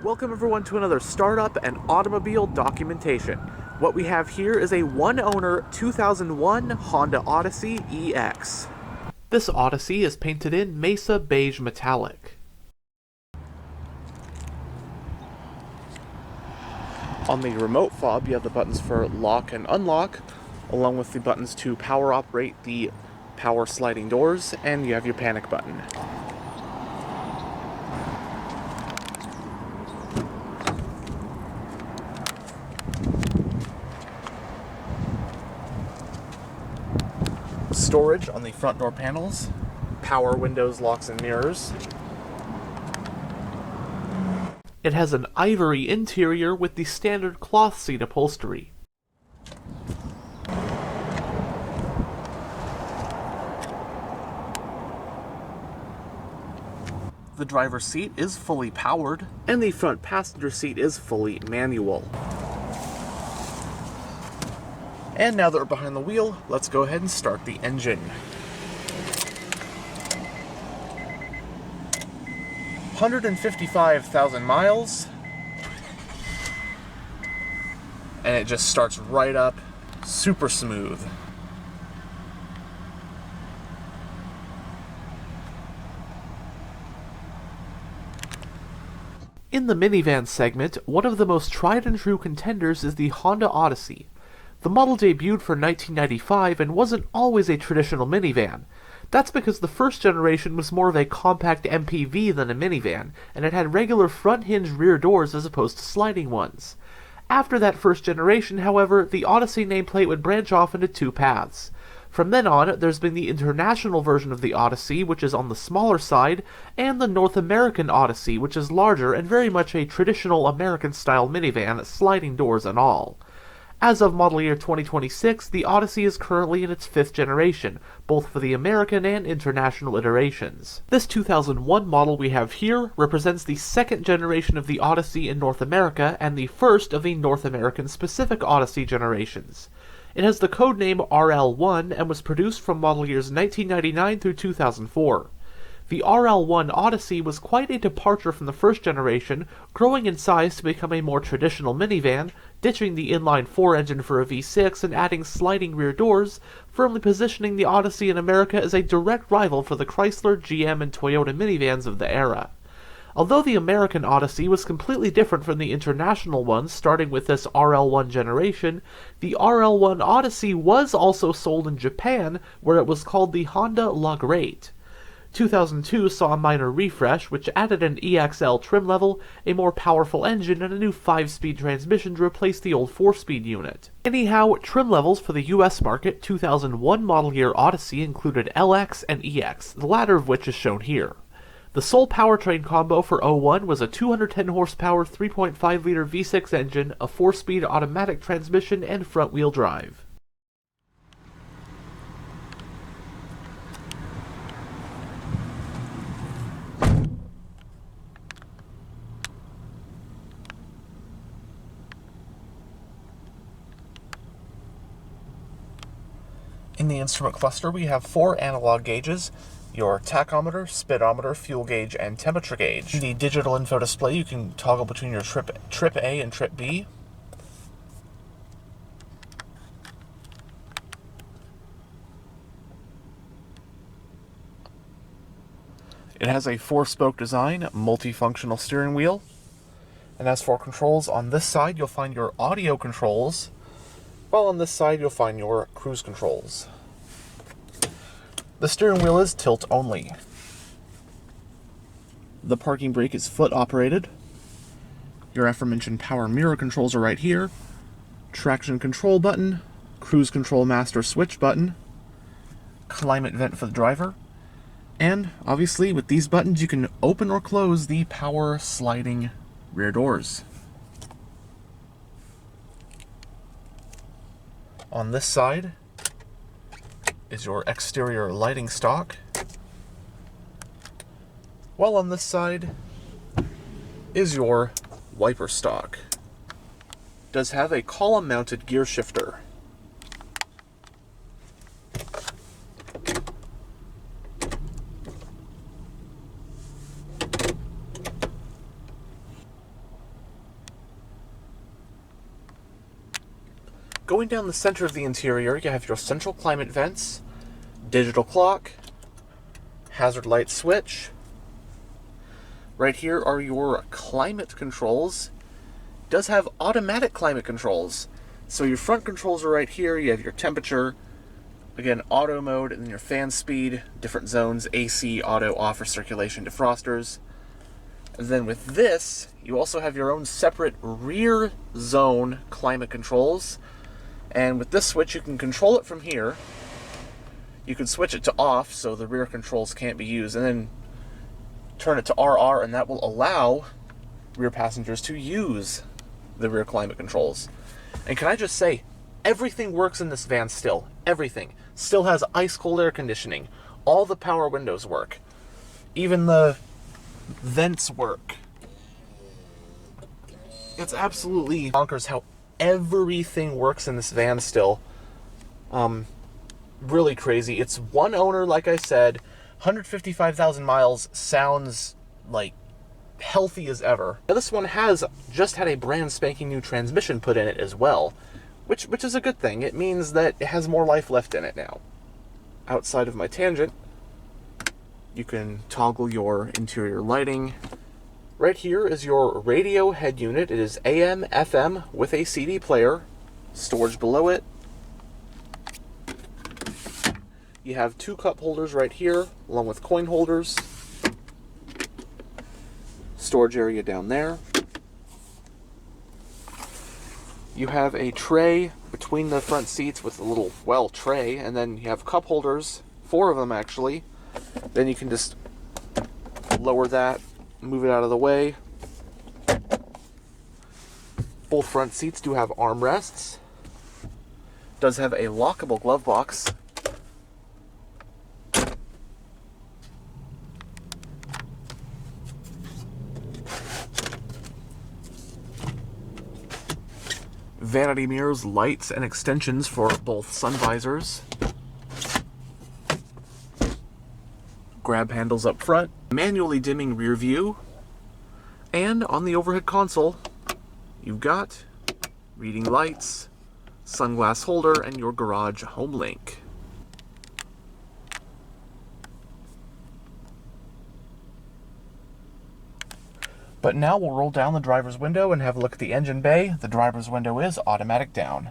Welcome everyone to another startup and automobile documentation. What we have here is a one-owner 2001 Honda Odyssey EX. This Odyssey is painted in Mesa Beige Metallic. On the remote fob, you have the buttons for lock and unlock, along with the buttons to power operate the power sliding doors, and you have your panic button. Storage on the front door panels, power windows, locks, and mirrors. It has an ivory interior with the standard cloth seat upholstery. The driver's seat is fully powered, and the front passenger seat is fully manual. And now that we're behind the wheel, let's go ahead and start the engine. 155,000 miles. And it just starts right up, super smooth. In the minivan segment, one of the most tried and true contenders is the Honda Odyssey. The model debuted for 1995 and wasn't always a traditional minivan. That's because the first generation was more of a compact MPV than a minivan, and it had regular front-hinged rear doors as opposed to sliding ones. After that first generation, however, the Odyssey nameplate would branch off into two paths. From then on, there's been the international version of the Odyssey, which is on the smaller side, and the North American Odyssey, which is larger and very much a traditional American-style minivan, sliding doors and all. As of model year 2026, the Odyssey is currently in its fifth generation, both for the American and international iterations. This 2001 model we have here represents the second generation of the Odyssey in North America and the first of the North American specific Odyssey generations. It has the codename RL1 and was produced from model years 1999 through 2004. The RL1 Odyssey was quite a departure from the first generation, growing in size to become a more traditional minivan, ditching the inline-4 engine for a V6 and adding sliding rear doors, firmly positioning the Odyssey in America as a direct rival for the Chrysler, GM, and Toyota minivans of the era. Although the American Odyssey was completely different from the international ones, starting with this RL1 generation, the RL1 Odyssey was also sold in Japan, where it was called the Honda La Great. 2002 saw a minor refresh, which added an EXL trim level, a more powerful engine, and a new 5-speed transmission to replace the old 4-speed unit. Anyhow, trim levels for the US market 2001 model year Odyssey included LX and EX, the latter of which is shown here. The sole powertrain combo for 01 was a 210 horsepower 3.5-liter V6 engine, a 4-speed automatic transmission, and front-wheel drive. In the instrument cluster, we have 4 analog gauges: your tachometer, speedometer, fuel gauge, and temperature gauge. In the digital info display, you can toggle between your trip A and trip B. It has a 4-spoke design, multifunctional steering wheel. And as for controls, on this side you'll find your audio controls, while on this side you'll find your cruise controls. The steering wheel is tilt only. The parking brake is foot operated. Your aforementioned power mirror controls are right here. Traction control button, cruise control master switch button, climate vent for the driver, and obviously with these buttons you can open or close the power sliding rear doors. On this side is your exterior lighting stock, while on this side is your wiper stock. It does have a column mounted gear shifter. Going down the center of the interior, you have your central climate vents, digital clock, hazard light switch. Right here are your climate controls. It does have automatic climate controls. So your front controls are right here. You have your temperature, again, auto mode, and then your fan speed, different zones, AC, auto, off, or circulation defrosters. And then with this, you also have your own separate rear zone climate controls. And with this switch, you can control it from here. You can switch it to off so the rear controls can't be used, and then turn it to RR, and that will allow rear passengers to use the rear climate controls. And can I just say, everything works in this van still. Everything. Still has ice cold air conditioning. All the power windows work. Even the vents work. It's absolutely bonkers how everything works in this van still. Really crazy. It's one owner, like I said, 155,000 miles, sounds like healthy as ever. Now, this one has just had a brand spanking new transmission put in it as well, which is a good thing. It means that it has more life left in it now. Outside of my tangent, you can toggle your interior lighting. Right here is your radio head unit. It is AM, FM with a CD player. Storage below it. You have two cup holders right here, along with coin holders. Storage area down there. You have a tray between the front seats with a little, well, tray, and then you have cup holders, 4 of them actually. Then you can just lower that, move it out of the way. Both front seats do have armrests. Does have a lockable glove box. Vanity mirrors, lights, and extensions for both sun visors. Grab handles up front, manually dimming rear view, and on the overhead console, you've got reading lights, sunglass holder, and your garage home link. But now we'll roll down the driver's window and have a look at the engine bay. The driver's window is automatic down.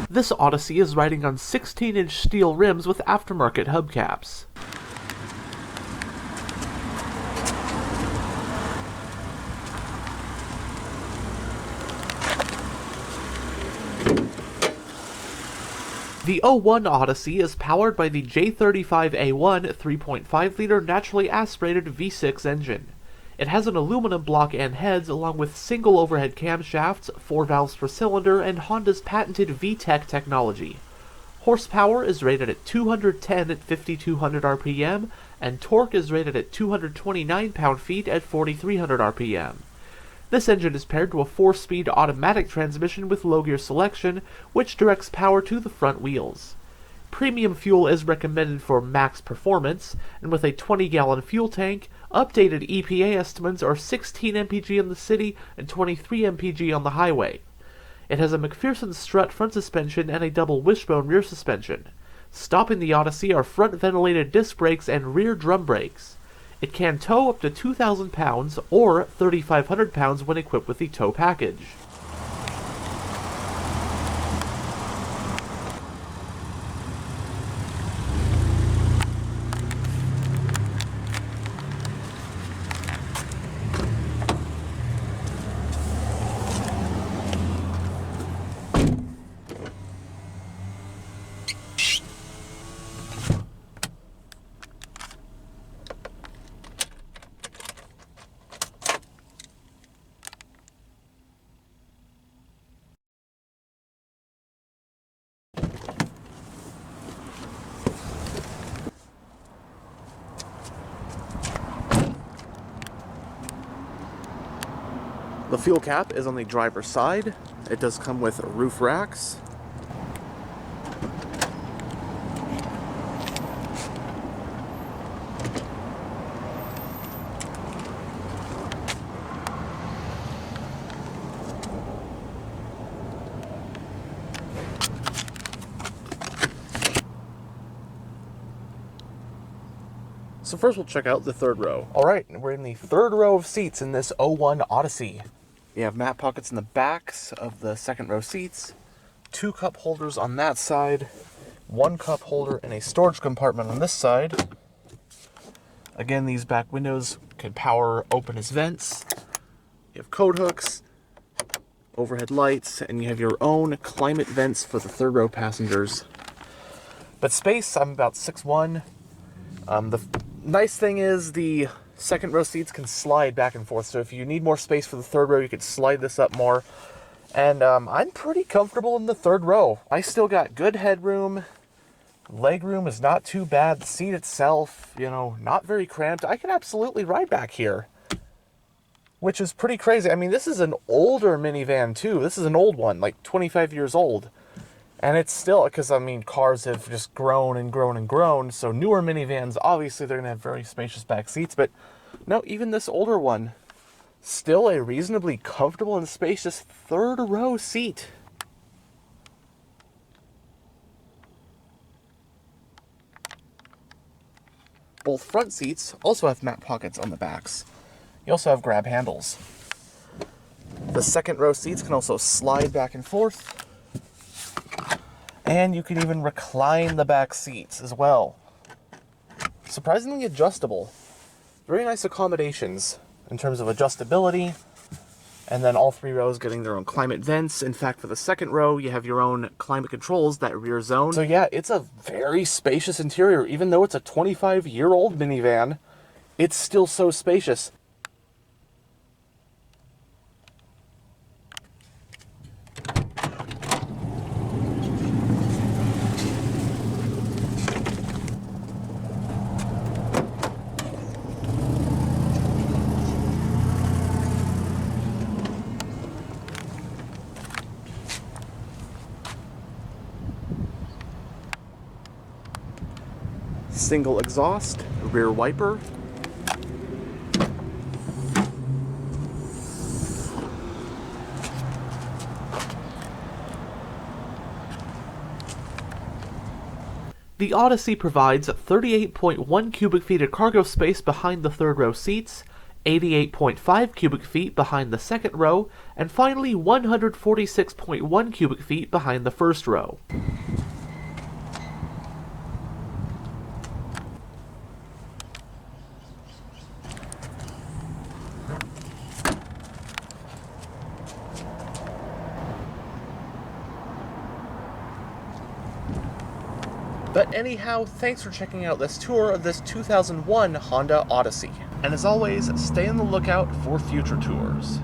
This Odyssey is riding on 16-inch steel rims with aftermarket hubcaps. The 01 Odyssey is powered by the J35A1 3.5-liter naturally aspirated V6 engine. It has an aluminum block and heads along with single overhead camshafts, 4 valves per cylinder, and Honda's patented VTEC technology. Horsepower is rated at 210 at 5,200 RPM, and torque is rated at 229 pound-feet at 4,300 RPM. This engine is paired to a 4-speed automatic transmission with low gear selection, which directs power to the front wheels. Premium fuel is recommended for max performance, and with a 20-gallon fuel tank, updated EPA estimates are 16 mpg in the city and 23 mpg on the highway. It has a McPherson strut front suspension and a double wishbone rear suspension. Stopping the Odyssey are front ventilated disc brakes and rear drum brakes. It can tow up to 2,000 pounds or 3,500 pounds when equipped with the tow package. The fuel cap is on the driver's side. It does come with roof racks. So first we'll check out the third row. All right, we're in the third row of seats in this '01 Odyssey. You have mat pockets in the backs of the second row seats, 2 cup holders on that side, 1 cup holder and a storage compartment on this side. Again, these back windows can power open as vents. You have coat hooks, overhead lights, and you have your own climate vents for the third row passengers. But space, I'm about 6'1". The nice thing is the second row seats can slide back and forth, so if you need more space for the third row, you could slide this up more. And I'm pretty comfortable in the third row. I still got good headroom. Leg room is not too bad. The seat itself, you know, not very cramped. I can absolutely ride back here, which is pretty crazy. I mean, this is an older minivan too. This is an old one, like 25 years old. And it's still, because, I mean, cars have just grown and grown and grown, so newer minivans, obviously, they're going to have very spacious back seats, but no, even this older one, still a reasonably comfortable and spacious third row seat. Both front seats also have mat pockets on the backs. You also have grab handles. The second row seats can also slide back and forth. And you can even recline the back seats as well. Surprisingly adjustable. Very nice accommodations in terms of adjustability. And then all 3 rows getting their own climate vents. In fact, for the second row, you have your own climate controls, that rear zone. So yeah, it's a very spacious interior. Even though it's a 25-year-old minivan, it's still so spacious. Single exhaust, rear wiper. The Odyssey provides 38.1 cubic feet of cargo space behind the third row seats, 88.5 cubic feet behind the second row, and finally 146.1 cubic feet behind the first row. But anyhow, thanks for checking out this tour of this 2001 Honda Odyssey. And as always, stay on the lookout for future tours.